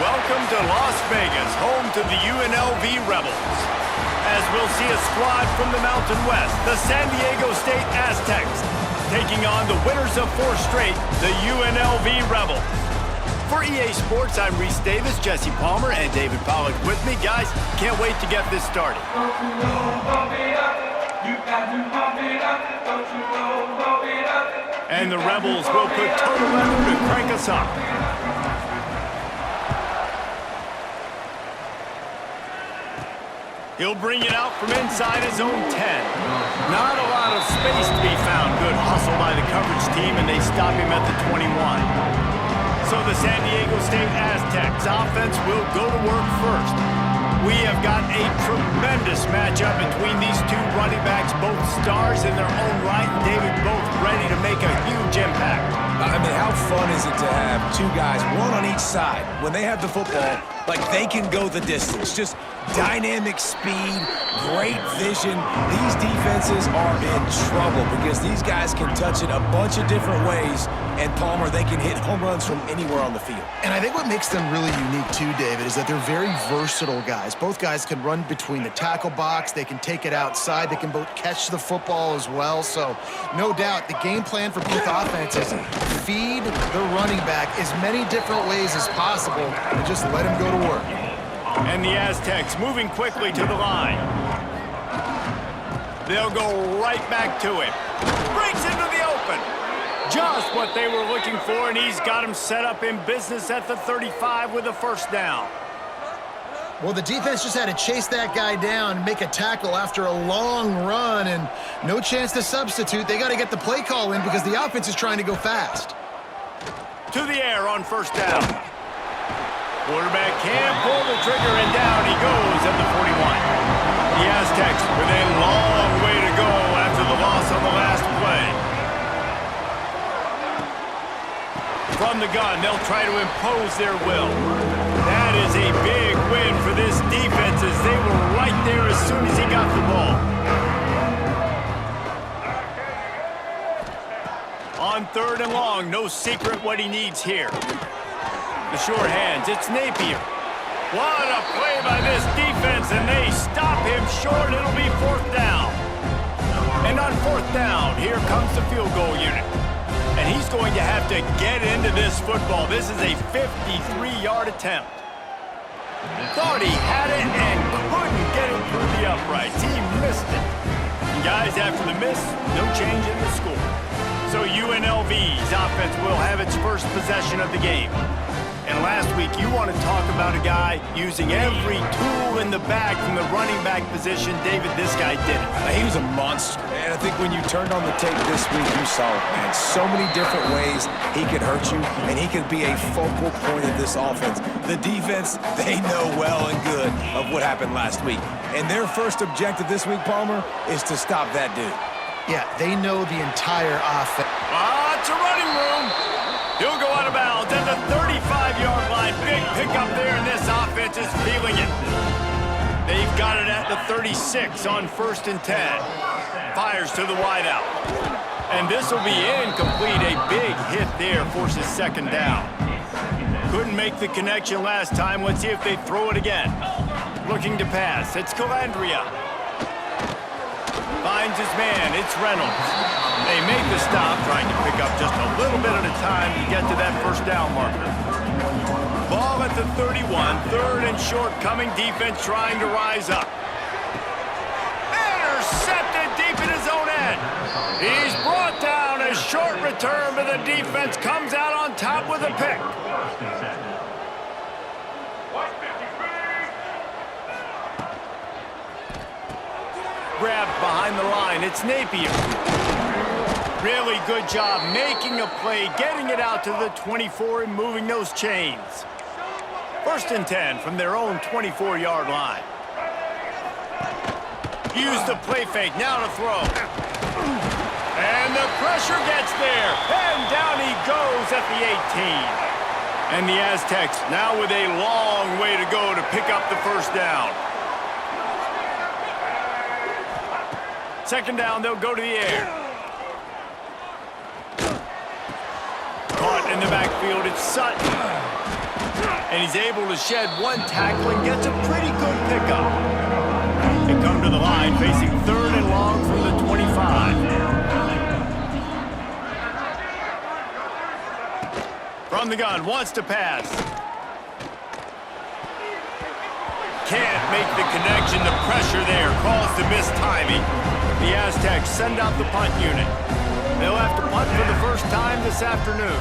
Welcome to Las Vegas, home to the UNLV Rebels. As we'll see a squad from the Mountain West, the San Diego State Aztecs, taking on the winners of 4 straight, the UNLV Rebels. For EA Sports, I'm Reese Davis, Jesse Palmer, and David Pollack with me. Guys, can't wait to get this started. And the Rebels will put total effort to crank us up. He'll bring it out from inside his own 10. Not a lot of space to be found. Good hustle by the coverage team, and they stop him at the 21. So the San Diego State Aztecs offense will go to work first. We have got a tremendous matchup between these two running backs, both stars in their own right. David, both ready to make a huge impact. I mean, how fun is it to have 2 guys, one on each side, when they have the football, like they can go the distance. Just dynamic speed, great vision. These defenses are in trouble because these guys can touch it a bunch of different ways, and Palmer, they can hit home runs from anywhere on the field. And I think what makes them really unique too, David, is that they're very versatile guys. Both guys can run between the tackle box, they can take it outside, they can both catch the football as well. So no doubt the game plan for both offenses, feed the running back as many different ways as possible and just let him go to work. And the Aztecs moving quickly to the line. They'll go right back to him. Breaks into the open. Just what they were looking for, and he's got him set up in business at the 35 with a first down. Well, the defense just had to chase that guy down and make a tackle after a long run, and no chance to substitute. They got to get the play call in because the offense is trying to go fast. To the air on first down. Quarterback can't pull the trigger, and down he goes at the 41. The Aztecs with a long way to go after the loss on the last play. From the gun, they'll try to impose their will. That is a big win for this defense as they were right there as soon as he got the ball. On 3rd and long, no secret what he needs here. The short hands, it's Napier. What a play by this defense, and they stop him short. It'll be 4th down. And on 4th down, here comes the field goal unit. And he's going to have to get into this football. This is a 53-yard attempt. Thought he had it and couldn't get it through the uprights. He missed it. And guys, after the miss, no change in the score. So UNLV's offense will have its first possession of the game. And last week, you want to talk about a guy using every tool in the bag from the running back position. David, this guy did it. He was a monster. And I think when you turned on the tape this week, you saw it, man. So many different ways he could hurt you, and he could be a focal point of this offense. The defense, they know well and good of what happened last week. And their first objective this week, Palmer, is to stop that dude. Yeah, they know the entire offense. Lots of running room. He'll go out of bounds at the 35-yard line. Big pickup there, and this offense is feeling it. They've got it at the 36 on 1st and 10. Fires to the wideout. And this will be incomplete. A big hit there forces 2nd down. Couldn't make the connection last time. Let's see if they throw it again. Looking to pass. It's Calandria. Finds his man. It's Reynolds. They make the stop, trying to pick up just a little bit at a time to get to that first down marker. Ball at the 31. Third and short coming. Defense trying to rise up. Intercepted deep in his own end. He's brought down. A short return, but the defense comes out on top with a pick. Grabbed behind the line. It's Napier. Really good job making a play, getting it out to the 24 and moving those chains. First and 10 from their own 24-yard line. Use the play fake, now to throw. And the pressure gets there. And down he goes at the 18. And the Aztecs now with a long way to go to pick up the first down. Second down, they'll go to the air. Caught in the backfield, it's Sutton. And he's able to shed one tackle and gets a pretty good pickup. They come to the line facing third and long from the 25. From the gun, wants to pass. Can't make the connection. The pressure there caused the missed timing. The Aztecs send out the punt unit. They'll have to punt for the first time this afternoon.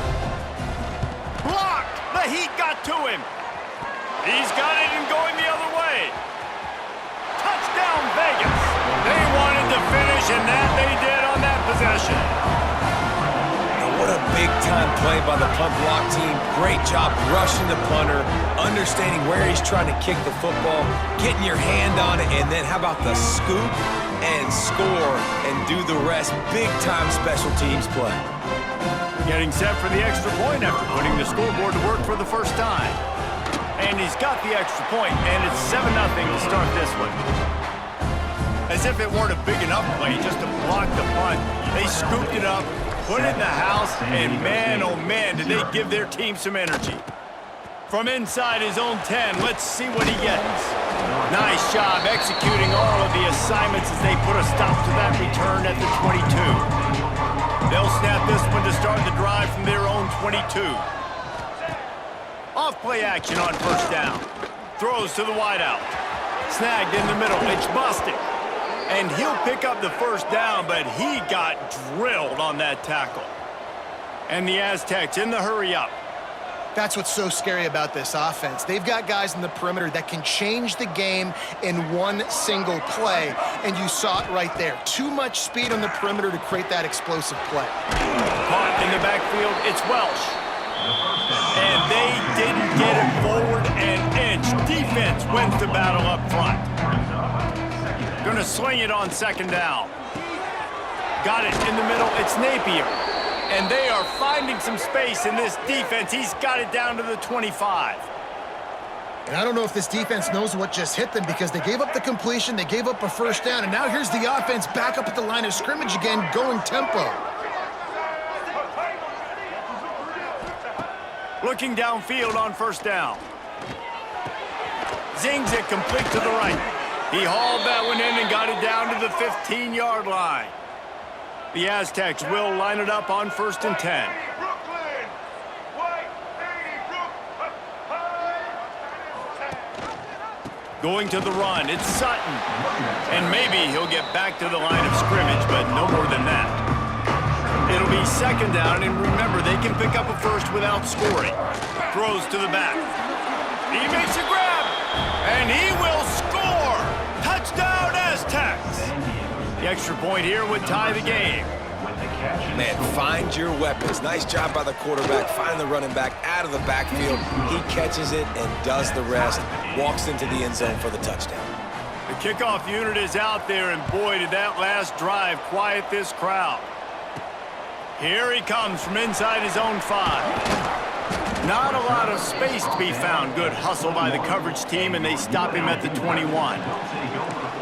Blocked! The heat got to him. He's got it and going the other way. Touchdown, Vegas. They wanted to finish, and that they did on that possession. What a big-time play by the punt block team. Great job rushing the punter, understanding where he's trying to kick the football, getting your hand on it, and then how about the scoop and score and do the rest. Big-time special teams play. Getting set for the extra point after putting the scoreboard to work for the first time. And he's got the extra point, and it's 7-0 to start this one. As if it weren't a big enough play just to block the punt, they scooped it up, put it in the house, and man, oh man, did they give their team some energy. From inside his own 10, let's see what he gets. Nice job executing all of the assignments as they put a stop to that return at the 22. They'll snap this one to start the drive from their own 22. Off-play action on first down. Throws to the wideout. Snagged in the middle. It's busted. And he'll pick up the first down, but he got drilled on that tackle. And the Aztecs in the hurry-up. That's what's so scary about this offense. They've got guys in the perimeter that can change the game in one single play, and you saw it right there. Too much speed on the perimeter to create that explosive play. Caught in the backfield, it's Welsh. And they didn't get it forward an inch. Defense wins the battle up front. Gonna swing it on second down. Got it in the middle, it's Napier. And they are finding some space in this defense. He's got it down to the 25. And I don't know if this defense knows what just hit them because they gave up the completion, they gave up a first down, and now here's the offense back up at the line of scrimmage again, going tempo. Looking downfield on first down. Zings it complete to the right. He hauled that one in and got it down to the 15-yard line. The Aztecs will line it up on first and 10. Going to the run, it's Sutton. And maybe he'll get back to the line of scrimmage, but no more than that. It'll be second down, and remember, they can pick up a first without scoring. Throws to the back. He makes a grab, and he will score! Touchdown, Aztecs! The extra point here would tie the game. Man, find your weapons. Nice job by the quarterback, finding the running back out of the backfield. He catches it and does the rest, walks into the end zone for the touchdown. The kickoff unit is out there, and boy, did that last drive quiet this crowd. Here he comes from inside his own 5. Not a lot of space to be found. Good hustle by the coverage team, and they stop him at the 21.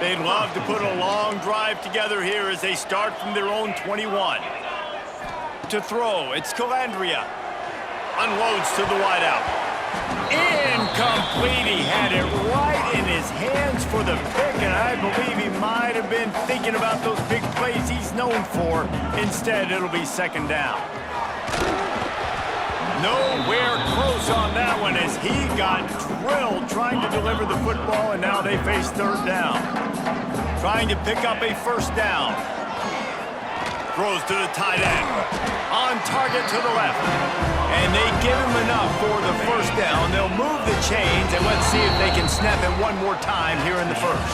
They'd love to put a long drive together here as they start from their own 21. To throw, it's Calandria. Unloads to the wideout. Incomplete. He had it right in his hands for the pick, and I believe he might have been thinking about those big plays he's known for. Instead, it'll be second down. Nowhere close on that one as he got drilled trying to deliver the football, and now they face third down. Trying to pick up a first down. Throws to the tight end. On target to the left. And they give him enough for the first down. They'll move the chains, and let's see if they can snap it one more time here in the first.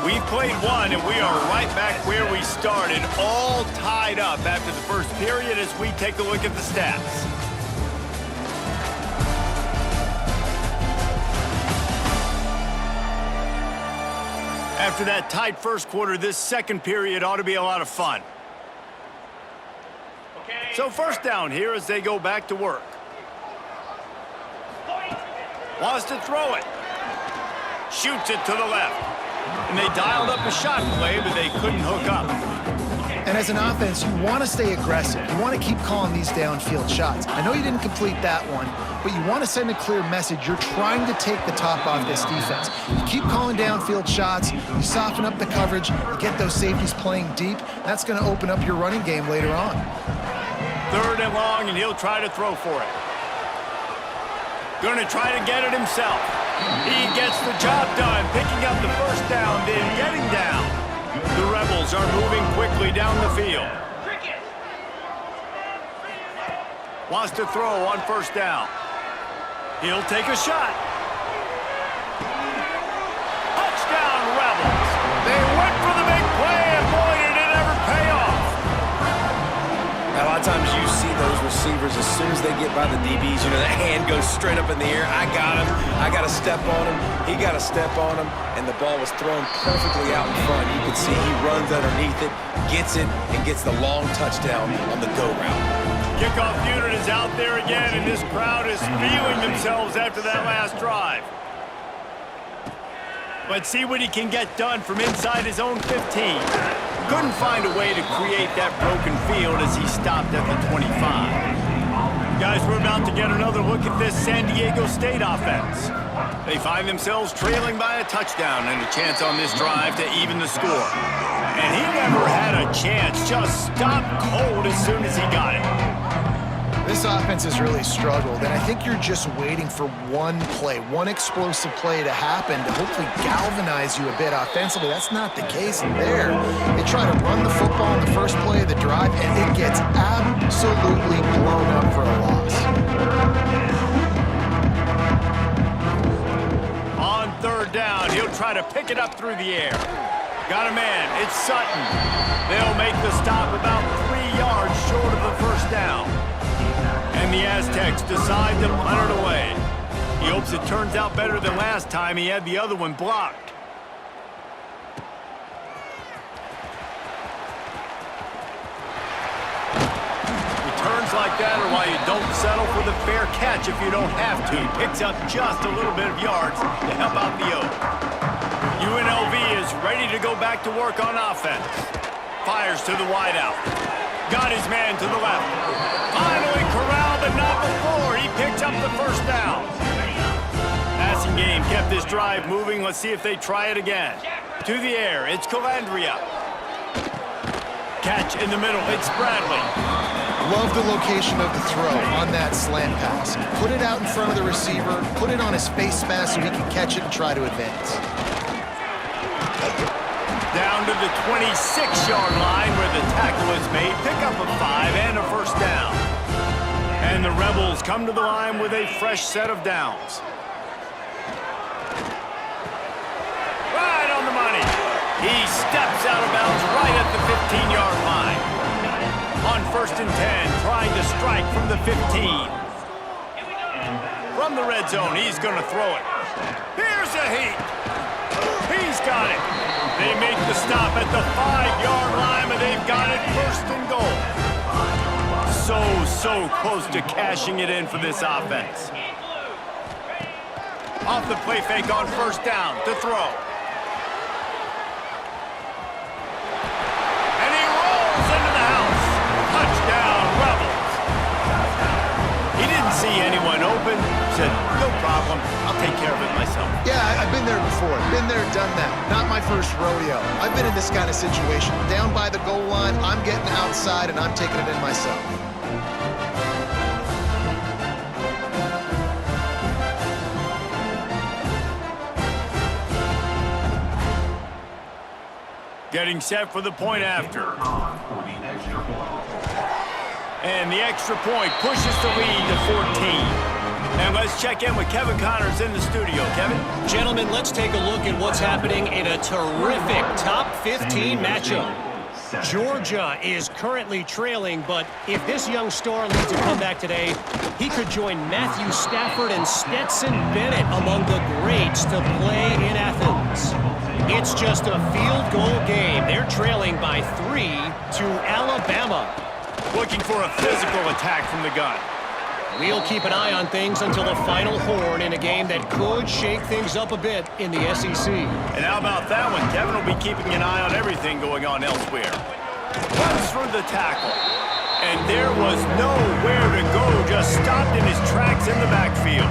We've played one, and we are right back where we started, all tied up after the first period as we take a look at the stats. After that tight first quarter, this second period ought to be a lot of fun. So first down here as they go back to work. Wants to throw it. Shoots it to the left. And they dialed up a shot play, but they couldn't hook up. And as an offense, you want to stay aggressive. You want to keep calling these downfield shots. I know you didn't complete that one, but you want to send a clear message. You're trying to take the top off this defense. You keep calling downfield shots. You soften up the coverage. You get those safeties playing deep. That's going to open up your running game later on. Third and long, and he'll try to throw for it. Going to try to get it himself. He gets the job done, picking up the first down, then getting down. The Rebels are moving quickly down the field. Wants to throw on first down. He'll take a shot. Touchdown, Rebels. They went for the big play, and boy, did it ever pay off. A lot of times you see those receivers, as soon as they get by the DBs, you know, the hand goes straight up in the air. I got him. I got to step on him. He got to step on him. And the ball was thrown perfectly out in front. You can see he runs underneath it, gets it, and gets the long touchdown on the go route. Kickoff unit is out there again, and this crowd is feeling themselves after that last drive. Let's see what he can get done from inside his own 15. Couldn't find a way to create that broken field as he stopped at the 25. Guys, we're about to get another look at this San Diego State offense. They find themselves trailing by a touchdown and a chance on this drive to even the score. And he never had a chance, just stopped cold as soon as he got it. This offense has really struggled, and I think you're just waiting for one play, one explosive play to happen to hopefully galvanize you a bit offensively. That's not the case there. They try to run the football on the first play of the drive, and it gets absolutely blown up for a loss. On third down, he'll try to pick it up through the air. Got a man, it's Sutton. They'll make the stop about 3 yards short of the first down. And the Aztecs decide to punt it away. He hopes it turns out better than last time. He had the other one blocked. Returns like that are why you don't settle for the fair catch if you don't have to. He picks up just a little bit of yards to help out the Oak. UNLV is ready to go back to work on offense. Fires to the wideout. Got his man to the left. Finally corralled, but not before. He picked up the first down. Passing game kept this drive moving. Let's see if they try it again. To the air, it's Calandria. Catch in the middle, it's Bradley. Love the location of the throw on that slant pass. Put it out in front of the receiver, put it on his face mask so he can catch it and try to advance. Down to the 26-yard line where the tackle is made. Pick up a 5 and a first down. And the Rebels come to the line with a fresh set of downs. Right on the money. He steps out of bounds right at the 15-yard line. On first and 10, trying to strike from the 15. From the red zone, he's going to throw it. Here's a heat. He's got it. They make the stop at the 5-yard line, but they've got it first and goal. So close to cashing it in for this offense. Off the play fake on first down to throw. And he rolls into the house. Touchdown, Rebels. He didn't see anyone open. Said, take care of it myself. Yeah, I've been there before. Been there, done that. Not my first rodeo. I've been in this kind of situation. Down by the goal line, I'm getting outside and I'm taking it in myself. Getting set for the point after. And the extra point pushes the lead to 14. And let's check in with Kevin Connors in the studio. Kevin? Gentlemen, let's take a look at what's happening in a terrific top 15 matchup. Georgia is currently trailing, but if this young star leads a comeback today, he could join Matthew Stafford and Stetson Bennett among the greats to play in Athens. It's just a field goal game. They're trailing by 3 to Alabama. Looking for a physical attack from the gun. We'll keep an eye on things until the final horn in a game that could shake things up a bit in the SEC. And how about that one? Kevin will be keeping an eye on everything going on elsewhere. Runs through the tackle. And there was nowhere to go, just stopped in his tracks in the backfield.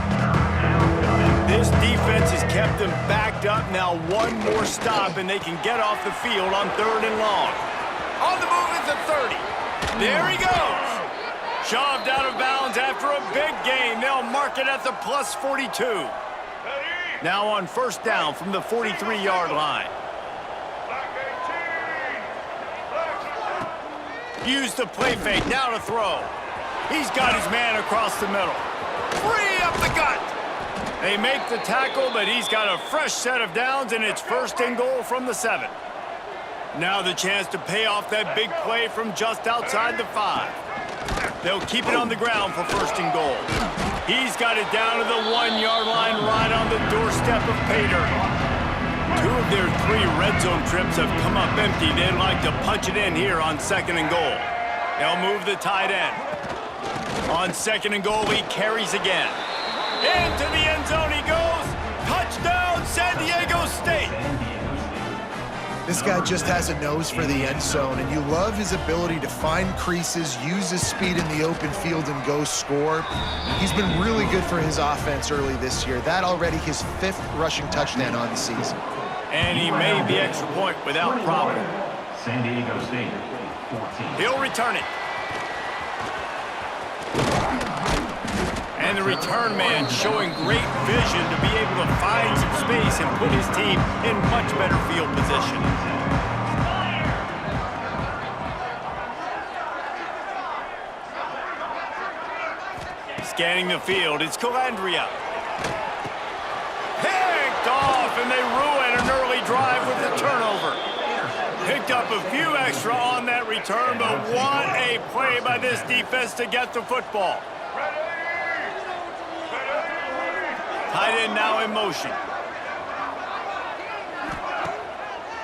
This defense has kept them backed up. Now one more stop, and they can get off the field on 3rd and long. On the move at the 30. There he goes. Shoved out of bounds after a big gain. They'll mark it at the plus 42. Now on first down from the 43-yard line. Use the play fake, now to throw. He's got his man across the middle. Free up the gut. They make the tackle, but he's got a fresh set of downs, and it's 1st and goal from the 7. Now the chance to pay off that big play from just outside the 5. They'll keep it on the ground for 1st and goal. He's got it down to the 1-yard line right on the doorstep of Pater. 2 of their 3 red zone trips have come up empty. They'd like to punch it in here on 2nd and goal. They'll move the tight end. On 2nd and goal, he carries again. Into the end zone he goes. Touchdown, San Diego State. This guy just has a nose for the end zone, and you love his ability to find creases, use his speed in the open field, and go score. He's been really good for his offense early this year. That already his 5th rushing touchdown on the season. And he made the extra point without problem. San Diego State, 14. He'll return it. And the return man showing great vision to be able to find some space and put his team in much better field position. Scanning the field, it's Calandria. Picked off, and they ruin an early drive with the turnover. Picked up a few extra on that return, but what a play by this defense to get the football. Tight end now in motion.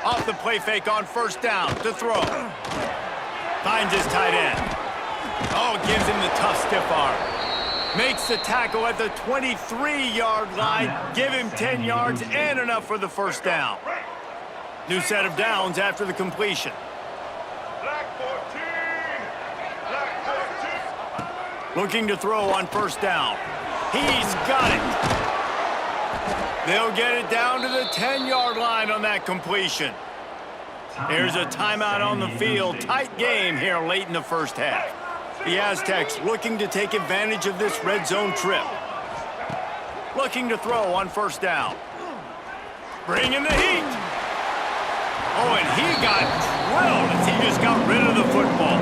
Off the play fake on 1st down to throw. Finds his tight end. Oh, gives him the tough stiff arm. Makes the tackle at the 23-yard line. Give him 10 yards and enough for the 1st down. New set of downs after the completion. Looking to throw on 1st down. He's got it. They'll get it down to the 10-yard line on that completion. There's a timeout on the field. Tight game here late in the 1st half. The Aztecs looking to take advantage of this red zone trip. Looking to throw on 1st down. Bringing the heat. Oh, and he got drilled as he just got rid of the football.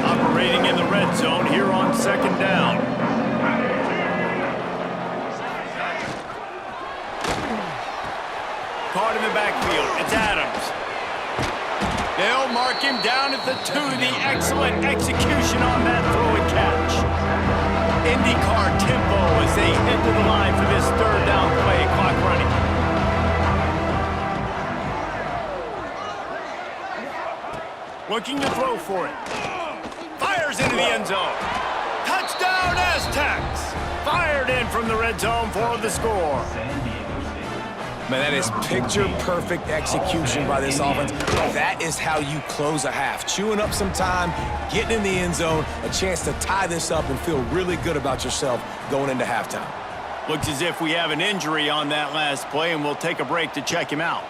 Operating in the red zone here on 2nd down. Caught in the backfield. It's Adams. They'll mark him down at the 2. The excellent execution on that throw and catch. IndyCar tempo as they head to the line for this 3rd down play. Clock running. Looking to throw for it. Fires into the end zone. Touchdown, Aztecs! Fired in from the red zone for the score. Man, that is picture-perfect execution by this offense. That is how you close a half. Chewing up some time, getting in the end zone, a chance to tie this up and feel really good about yourself going into halftime. Looks as if we have an injury on that last play, and we'll take a break to check him out.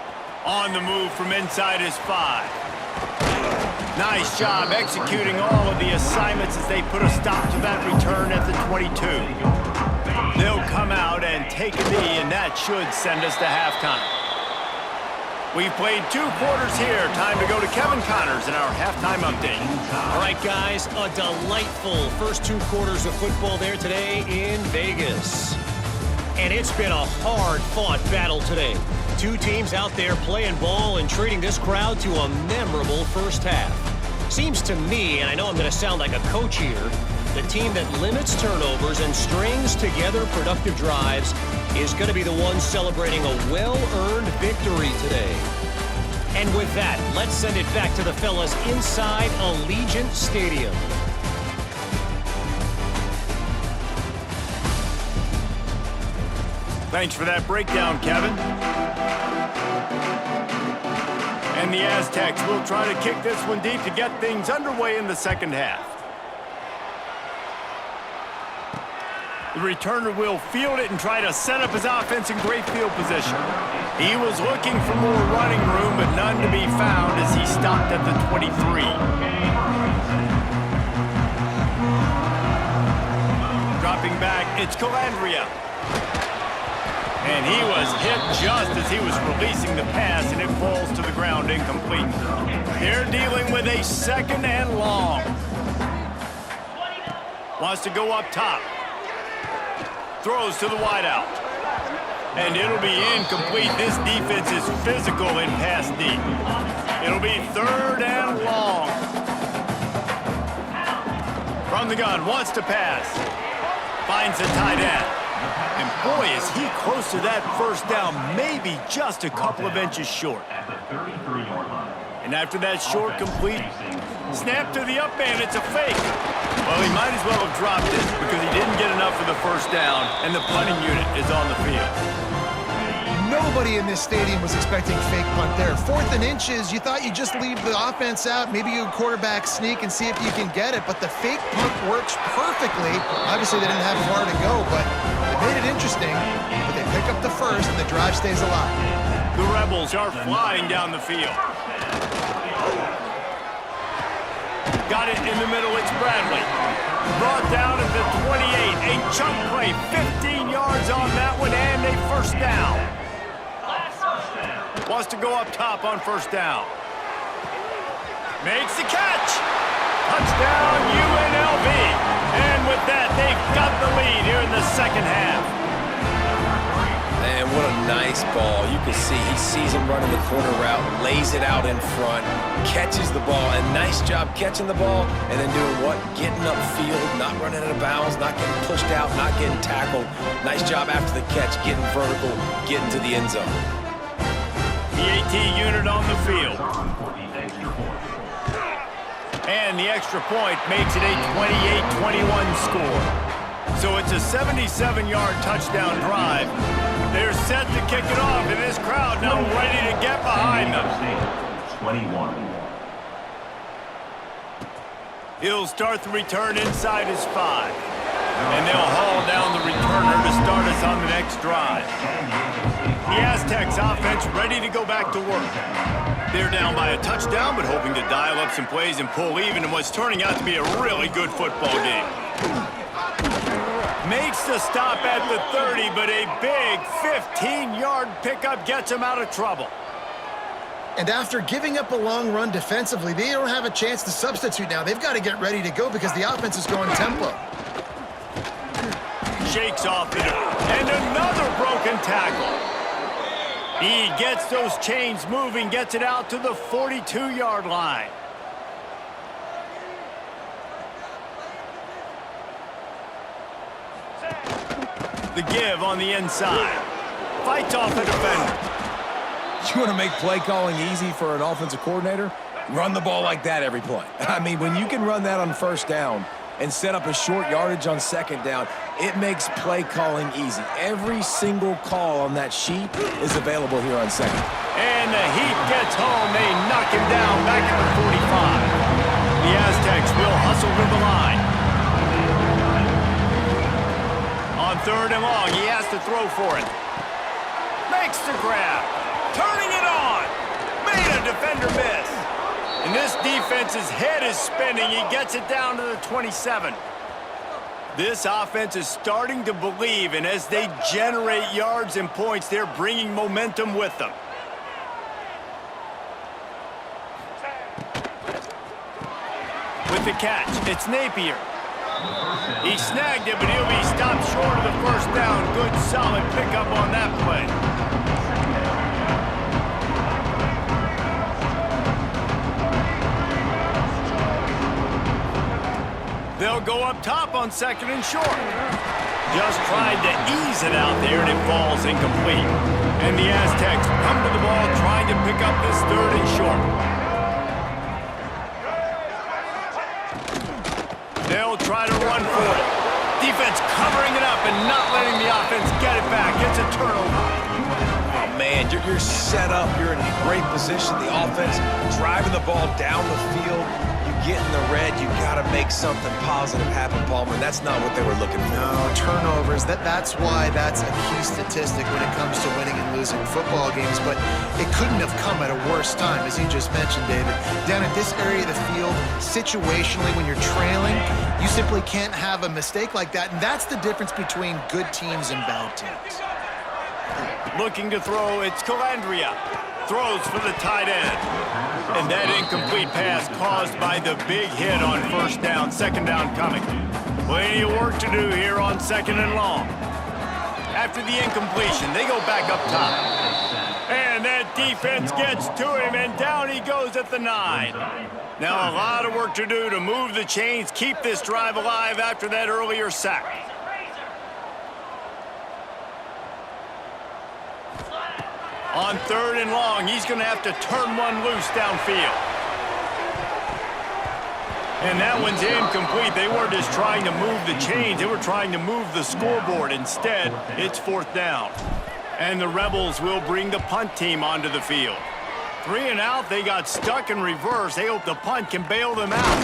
On the move from inside his 5. Nice job executing all of the assignments as they put a stop to that return at the 22. They'll come out and take a knee, and that should send us to halftime. We've played 2 quarters here. Time to go to Kevin Connors in our halftime update. All right, guys, a delightful first 2 quarters of football there today in Vegas. And it's been a hard-fought battle today. 2 teams out there playing ball and treating this crowd to a memorable first half. Seems to me, and I know I'm going to sound like a coach here, the team that limits turnovers and strings together productive drives is going to be the one celebrating a well-earned victory today. And with that, let's send it back to the fellas inside Allegiant Stadium. Thanks for that breakdown, Kevin. And the Aztecs will try to kick this one deep to get things underway in the second half. The returner will field it and try to set up his offense in great field position. He was looking for more running room, but none to be found as he stopped at the 23. Dropping back, it's Calandria. And he was hit just as he was releasing the pass, and it falls to the ground incomplete. They're dealing with a 2nd and long. Wants to go up top. Throws to the wideout. And it'll be incomplete. This defense is physical in pass deep. It'll be 3rd and long. From the gun, wants to pass. Finds the tight end. And boy, is he close to that first down, maybe just a couple of inches short. And after that short complete, snap to the up man, it's a fake. Well, he might as well have dropped it because he didn't get enough for the first down, and the punting unit is on the field. Nobody in this stadium was expecting fake punt there. 4th and inches, you thought you'd just leave the offense out, maybe you quarterback sneak and see if you can get it, but the fake punt works perfectly. Obviously, they didn't have far to go, but they made it interesting, but they pick up the first, and the drive stays alive. The Rebels are flying down the field. Got it in the middle, it's Bradley. Brought down at the 28, a chunk play, 15 yards on that one, and a first down. Wants to go up top on first down. Makes the catch. Touchdown, UNLV. And with that, they've got the lead here in the second half. Man, what a nice ball. You can see he sees him running the corner route, lays it out in front, catches the ball, and nice job catching the ball, and then doing what? Getting upfield, not running out of bounds, not getting pushed out, not getting tackled. Nice job after the catch, getting vertical, getting to the end zone. The AT unit on the field. And the extra point makes it a 28-21 score. So it's a 77-yard touchdown drive. They're set to kick it off, and this crowd now ready to get behind them. 21. He'll start the return inside his 5. And they'll haul down the returner to start us on the next drive. The Aztecs offense ready to go back to work. They're down by a touchdown, but hoping to dial up some plays and pull even in what's turning out to be a really good football game. Makes the stop at the 30, but a big 15-yard pickup gets him out of trouble. And after giving up a long run defensively, they don't have a chance to substitute now. They've got to get ready to go because the offense is going tempo. Shakes off the and another broken tackle. He gets those chains moving, gets it out to the 42-yard line. The give on the inside. Fights off the defender. You want to make play calling easy for an offensive coordinator? Run the ball like that every play. I mean, when you can run that on first down and set up a short yardage on second down, it makes play calling easy. Every single call on that sheet is available here on second. And the heat gets home. They knock him down back at the 45. The Aztecs will hustle to the line. On 3rd and long, he has to throw for it. Makes the grab. Turning it on. Made a defender miss. And this defense's head is spinning. He gets it down to the 27. This offense is starting to believe, and as they generate yards and points, they're bringing momentum with them. With the catch, it's Napier. He snagged it, but he'll be stopped short of the 1st down. Good, solid pickup on that play. They'll go up top on 2nd and short. Just tried to ease it out there, and it falls incomplete. And the Aztecs come to the ball trying to pick up this 3rd and short. They'll try to run for it. Defense covering it up and not letting the offense get it back. It's a turnover. Oh, man, you're set up. You're in great position. The offense driving the ball down the field. You get in the red, you got to make something positive happen, Palmer. That's not what they were looking for. No, turnovers. That's why that's a key statistic when it comes to winning and losing football games. But it couldn't have come at a worse time, as you just mentioned, David. Down at this area of the field, situationally, when you're trailing, you simply can't have a mistake like that. And that's the difference between good teams and bad teams. Looking to throw, it's Calandria. Throws for the tight end. And that incomplete pass caused by the big hit on 1st down, 2nd down coming. Plenty of work to do here on 2nd and long. After the incompletion, they go back up top. And that defense gets to him, and down he goes at the 9. Now a lot of work to do to move the chains, keep this drive alive after that earlier sack. On 3rd and long, he's going to have to turn one loose downfield. And that one's incomplete. They weren't just trying to move the chains. They were trying to move the scoreboard. Instead, it's 4th down. And the Rebels will bring the punt team onto the field. 3 and out, they got stuck in reverse. They hope the punt can bail them out.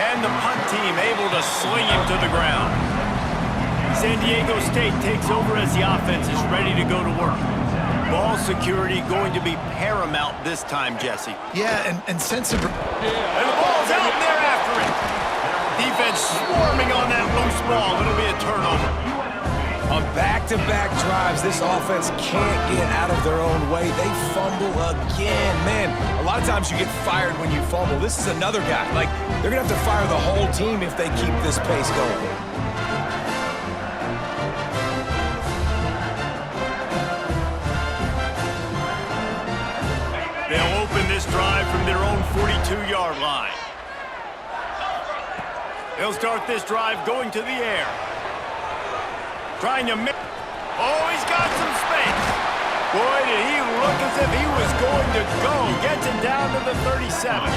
And the punt team able to sling him to the ground. San Diego State takes over as the offense is ready to go to work. Ball security going to be paramount this time, Jesse. Yeah, and sense of... And the ball's out, and they're after it. Defense swarming on that loose ball. It'll be a turnover. On back-to-back drives, this offense can't get out of their own way. They fumble again. Man, a lot of times you get fired when you fumble. This is another guy. Like, they're going to have to fire the whole team if they keep this pace going. They'll open this drive from their own 42-yard line. They'll start this drive going to the air. Trying to make... Oh, he's got some space. Boy, did he look as if he was going to go. Gets it down to the 37.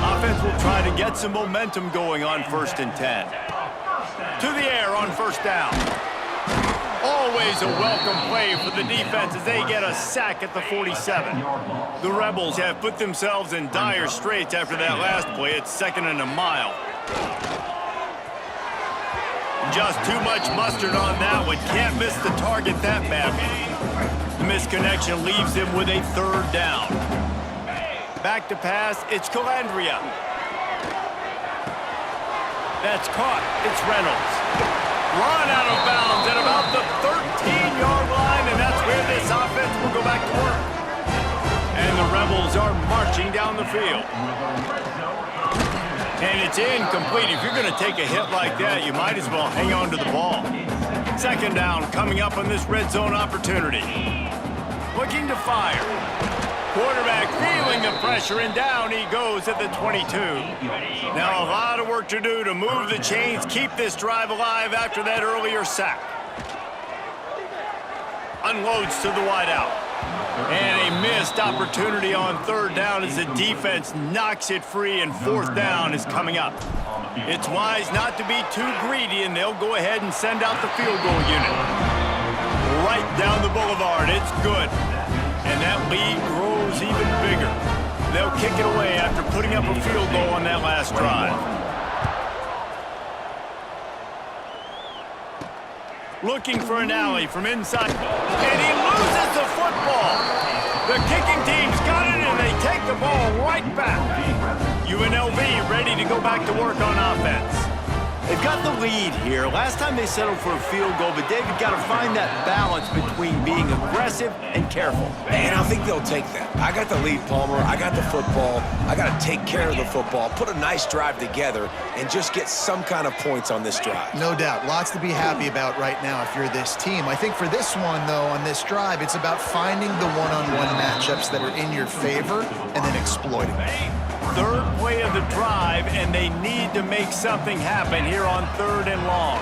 Offense will try to get some momentum going on 1st and 10. To the air on 1st down. Always a welcome play for the defense as they get a sack at the 47. The Rebels have put themselves in dire straits after that last play. It's 2nd and a mile. Just too much mustard on that one. Can't miss the target that badly. The misconnection leaves him with a 3rd down. Back to pass, it's Calandria. That's caught. It's Reynolds. Run out of bounds at about the 13-yard line, and that's where this offense will go back to work. And the Rebels are marching down the field. And it's incomplete. If you're going to take a hit like that, you might as well hang on to the ball. 2nd down coming up on this red zone opportunity. Looking to fire. Quarterback feeling the pressure, and down he goes at the 22. Now a lot of work to do to move the chains, keep this drive alive after that earlier sack. Unloads to the wideout. And a missed opportunity on 3rd down as the defense knocks it free, and 4th down is coming up. It's wise not to be too greedy, and they'll go ahead and send out the field goal unit. Right down the boulevard, it's good. And that lead grows even bigger. They'll kick it away after putting up a field goal on that last drive. looking for an alley from inside. And he loses the football. The kicking team's got it, and they take the ball right back. UNLV ready to go back to work on offense. They've got the lead here. Last time they settled for a field goal, but David got to find that balance between being aggressive and careful. And I think they'll take that. I got the lead, Palmer. I got the football. I got to take care of the football, put a nice drive together, and just get some kind of points on this drive. No doubt. Lots to be happy about right now if you're this team. I think for this one, though, on this drive, it's about finding the one-on-one matchups that are in your favor and then exploiting them. Third play of the drive, and they need to make something happen here on 3rd and long.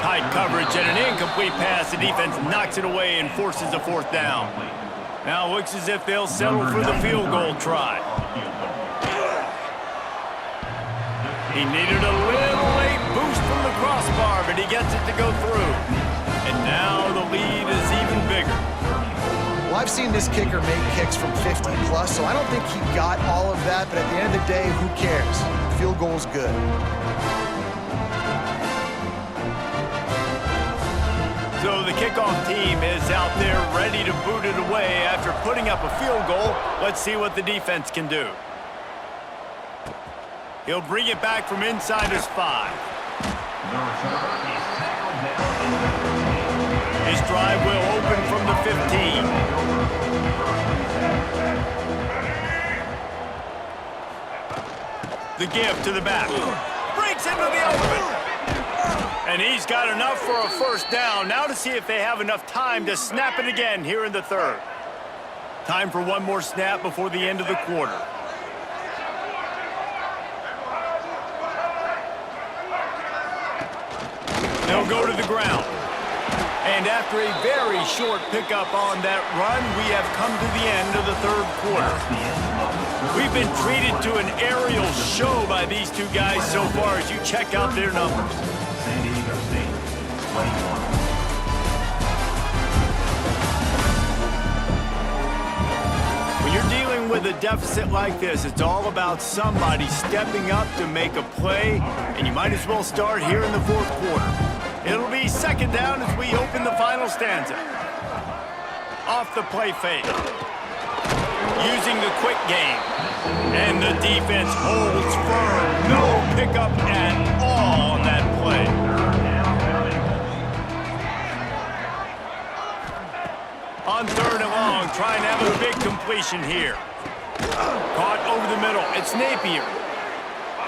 Tight coverage and an incomplete pass. The defense knocks it away and forces a 4th down. Now it looks as if they'll settle for the field goal try. He needed a little late boost from the crossbar, but he gets it to go through. And now the lead is even bigger. Well, I've seen this kicker make kicks from 50-plus, so I don't think he got all of that, but at the end of the day, who cares? Field goal's good. So the kickoff team is out there ready to boot it away after putting up a field goal. Let's see what the defense can do. He'll bring it back from inside his 5. His drive will open from the 15. The give to the back. Breaks into the open. And he's got enough for a 1st down. Now to see if they have enough time to snap it again here in the 3rd. Time for one more snap before the end of the quarter. They'll go to the ground. And after a very short pickup on that run, we have come to the end of the 3rd quarter. We've been treated to an aerial show by these two guys so far as you check out their numbers. San Diego State, 21. When you're dealing with a deficit like this, it's all about somebody stepping up to make a play, and you might as well start here in the 4th quarter. It'll be 2nd down as we open the final stanza. Off the play fake. Using the quick game. And the defense holds firm. No pickup at all on that play. On 3rd and long, trying to have a big completion here. Caught over the middle. It's Napier.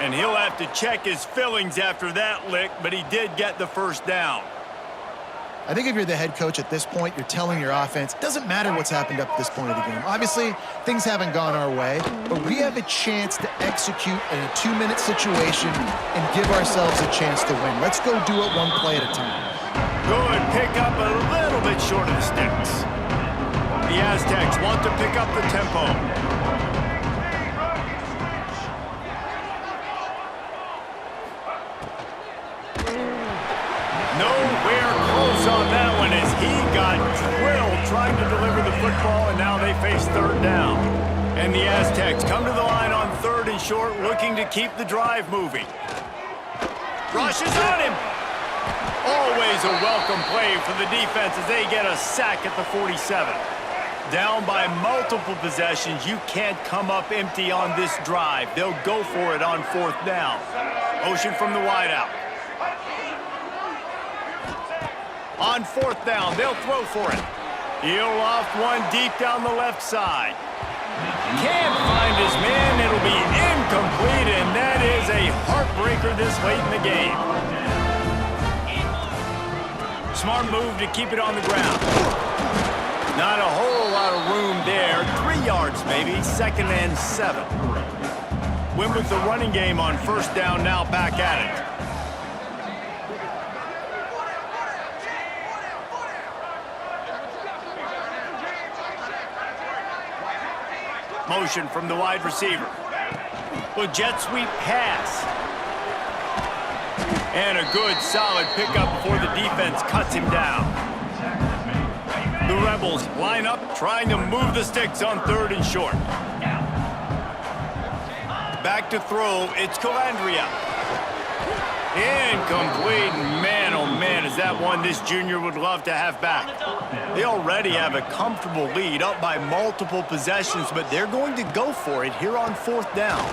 And he'll have to check his fillings after that lick, but he did get the 1st down. I think if you're the head coach at this point, you're telling your offense, it doesn't matter what's happened up to this point of the game. Obviously, things haven't gone our way, but we have a chance to execute in a 2-minute situation and give ourselves a chance to win. Let's go do it one play at a time. Good pick up a little bit short of the sticks. The Aztecs want to pick up the tempo. Nowhere close on that one as he got drilled trying to deliver the football, and now they face 3rd down. And the Aztecs come to the line on 3rd and short, looking to keep the drive moving. Rushes on him. Always a welcome play for the defense as they get a sack at the 47. Down by multiple possessions, you can't come up empty on this drive. They'll go for it on 4th down. Motion from the wideout. On 4th down, they'll throw for it. He'll loft one deep down the left side. Can't find his man. It'll be incomplete, and that is a heartbreaker this late in the game. Smart move to keep it on the ground. Not a whole lot of room there. 3 yards maybe, 2nd and 7. Win with the running game on 1st down, now back at it. Motion from the wide receiver. Well, jet sweep pass. And a good solid pickup before the defense cuts him down. The Rebels line up, trying to move the sticks on 3rd and short. Back to throw, it's Calandria. Incomplete. Man, oh man, is that one this junior would love to have back. They already have a comfortable lead, up by multiple possessions, but they're going to go for it here on 4th down.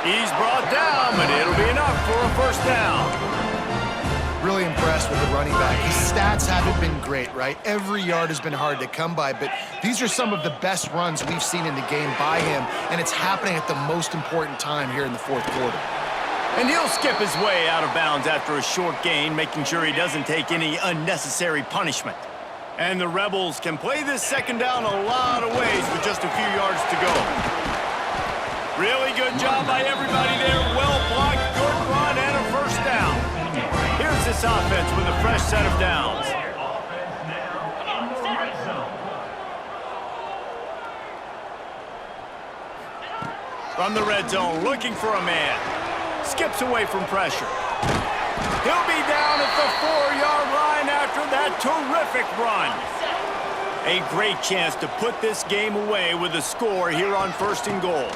He's brought down, but it'll be enough for a first down. Really impressed with the running back. His stats haven't been great, right? Every yard has been hard to come by, but these are some of the best runs we've seen in the game by him, and it's happening at the most important time here in the 4th quarter. And he'll skip his way out of bounds after a short gain, making sure he doesn't take any unnecessary punishment. And the Rebels can play this 2nd down a lot of ways with just a few yards to go. Really good job by everybody there. Well blocked, good run, and a first down. Here's this offense with a fresh set of downs. From the red zone, looking for a man. Skips away from pressure. He'll be down at the 4-yard line after that terrific run. A great chance to put this game away with a score here on 1st and goal.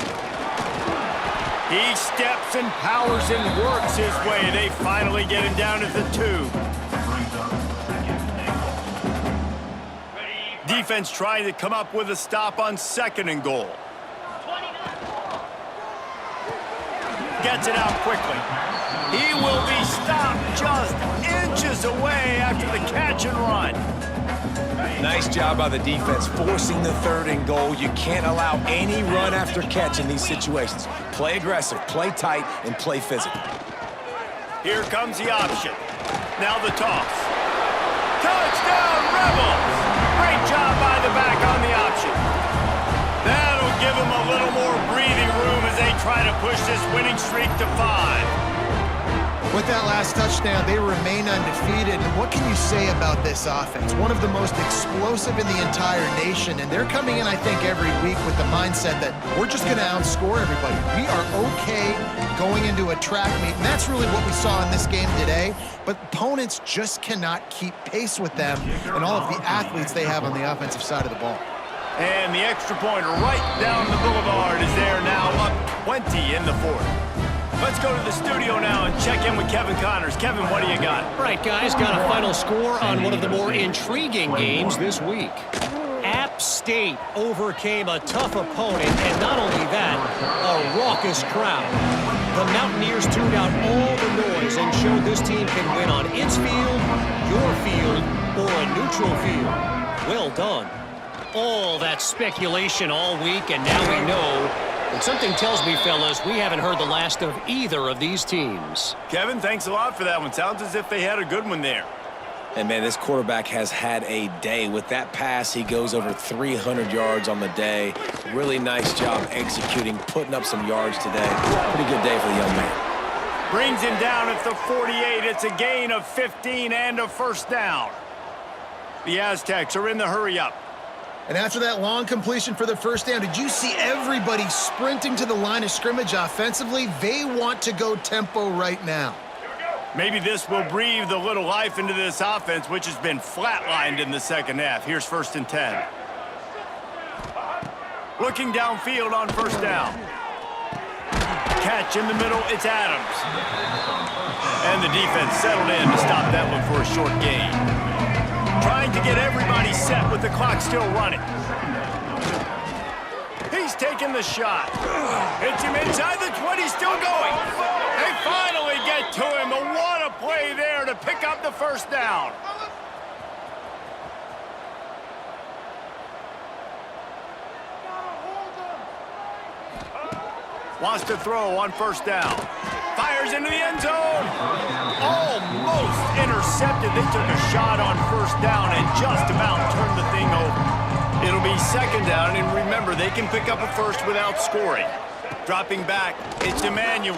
He steps and powers and works his way. They finally get him down at the 2. Defense trying to come up with a stop on 2nd and goal. Gets it out quickly. He will be stopped just inches away after the catch and run. Nice job by the defense forcing the 3rd and goal. You can't allow any run after catch in these situations. Play aggressive, play tight, and play physical. Here comes the option. Now the toss. Touchdown, Rebels! Great job by the back on the option. That'll give him a little more breathing room as they try to push this winning streak to 5. With that last touchdown, they remain undefeated. And what can you say about this offense? One of the most explosive in the entire nation, and they're coming in, I think, every week with the mindset that we're just going to outscore everybody. We are okay going into a track meet, and that's really what we saw in this game today. But opponents just cannot keep pace with them and all of the athletes they have on the offensive side of the ball. And the extra point right down the boulevard is there now, up 20 in the 4th. Let's go to the studio now and check in with Kevin Connors. Kevin, what do you got? All right, guys, got a final score on one of the more intriguing games this week. App State overcame a tough opponent, and not only that, a raucous crowd. The Mountaineers tuned out all the noise and showed this team can win on its field, your field, or a neutral field. Well done. All that speculation all week, and now we know. And something tells me, fellas, we haven't heard the last of either of these teams. Kevin, thanks a lot for that one. Sounds as if they had a good one there. And, man, this quarterback has had a day. With that pass, he goes over 300 yards on the day. Really nice job executing, putting up some yards today. Pretty good day for the young man. Brings him down at the 48. It's a gain of 15 and a first down. The Aztecs are in the hurry-up. And after that long completion for the first down, did you see everybody sprinting to the line of scrimmage offensively? They want to go tempo right now. Maybe this will breathe a little life into this offense, which has been flatlined in the 2nd half. Here's 1st and 10. Looking downfield on first down. Catch in the middle, it's Adams. And the defense settled in to stop that one for a short gain. Trying to get everybody set with the clock still running. He's taking the shot. Hits him inside the 20, still going. They finally get to him, but what a play there to pick up the first down. Wants to throw on first down. Fires into the end zone. Almost intercepted. They took a shot on first down and just about turned the thing over. It'll be 2nd down, and remember, they can pick up a first without scoring. Dropping back, it's Emmanuel.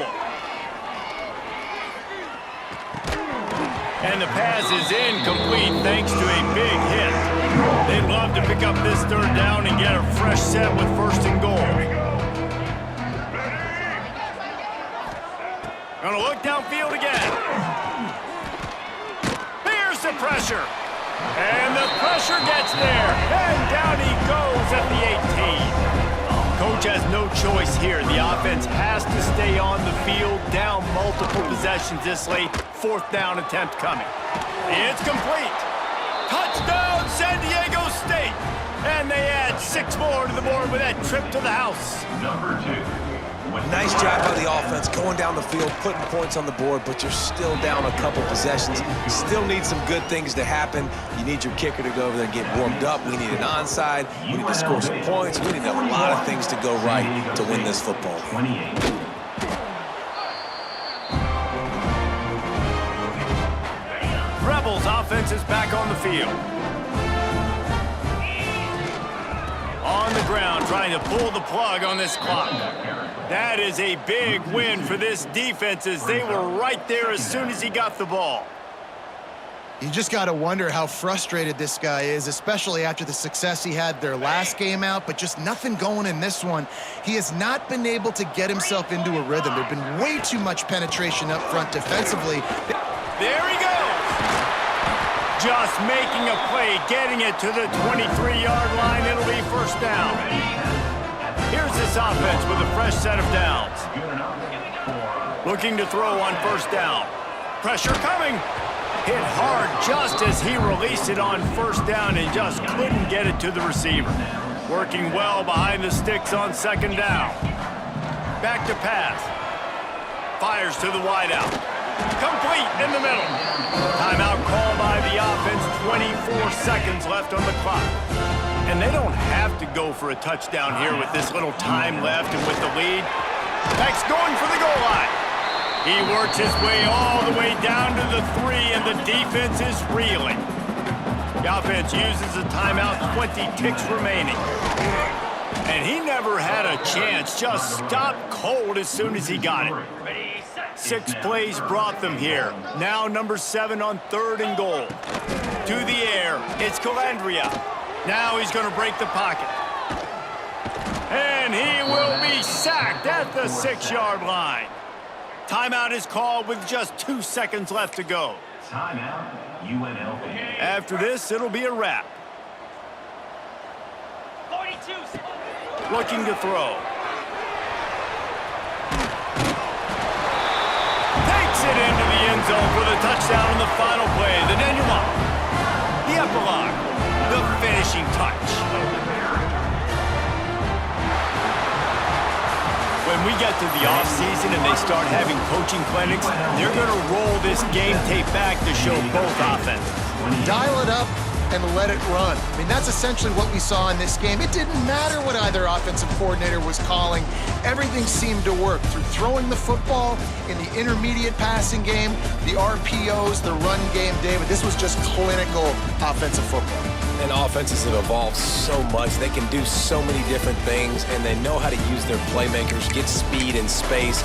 And the pass is incomplete thanks to a big hit. They'd love to pick up this 3rd down and get a fresh set with 1st and goal. Gonna look downfield again. Here's the pressure. And the pressure gets there. And down he goes at the 18. coach has no choice here. The offense has to stay on the field, down multiple possessions this late. 4th down attempt coming. It's complete. Touchdown, San Diego State. And they add 6 more to the board with that trip to the house. Number 2. Nice job by the offense, going down the field, putting points on the board, but you're still down a couple possessions. You still need some good things to happen. You need your kicker to go over there and get warmed up. We need an onside. We need to score some points. We need a lot of things to go right to win this football game. 28. Rebels offense is back on the field. On the ground, trying to pull the plug on this clock. That is a big win for this defense as they were right there as soon as he got the ball. You just got to wonder how frustrated this guy is, especially after the success he had their last game out, but just nothing going in this one. He has not been able to get himself into a rhythm. There's been way too much penetration up front defensively. There he goes. Just making a play, getting it to the 23-yard line. It'll be 1st down. Here's this offense with a fresh set of downs. Looking to throw on 1st down. Pressure coming. Hit hard just as he released it on 1st down and just couldn't get it to the receiver. Working well behind the sticks on 2nd down. Back to pass. Fires to the wideout. Complete in the middle. Timeout called by the offense. 24 seconds left on the clock. And they don't have to go for a touchdown here with this little time left and with the lead. Beck's going for the goal line. He works his way all the way down to the 3, and the defense is reeling. The offense uses a timeout, 20 ticks remaining. And he never had a chance, just stopped cold as soon as he got it. 6 plays brought them here. Now number 7 on 3rd and goal. To the air, it's Calandria. Now he's going to break the pocket. And he will be sacked at the 6-yard line. Timeout is called with just 2 seconds left to go. Timeout, UNLV. After this, it'll be a wrap. 42. Looking to throw. Takes it into the end zone for the touchdown on the final play. The denouement. The epilogue. The finishing touch. When we get to the offseason and they start having coaching clinics, they're going to roll this game tape back to show both offenses. Dial it up and let it run. I mean, that's essentially what we saw in this game. It didn't matter what either offensive coordinator was calling. Everything seemed to work through throwing the football in the intermediate passing game, the RPOs, the run game, David. This was just clinical offensive football. And offenses have evolved so much. They can do so many different things, and they know how to use their playmakers, get speed and space,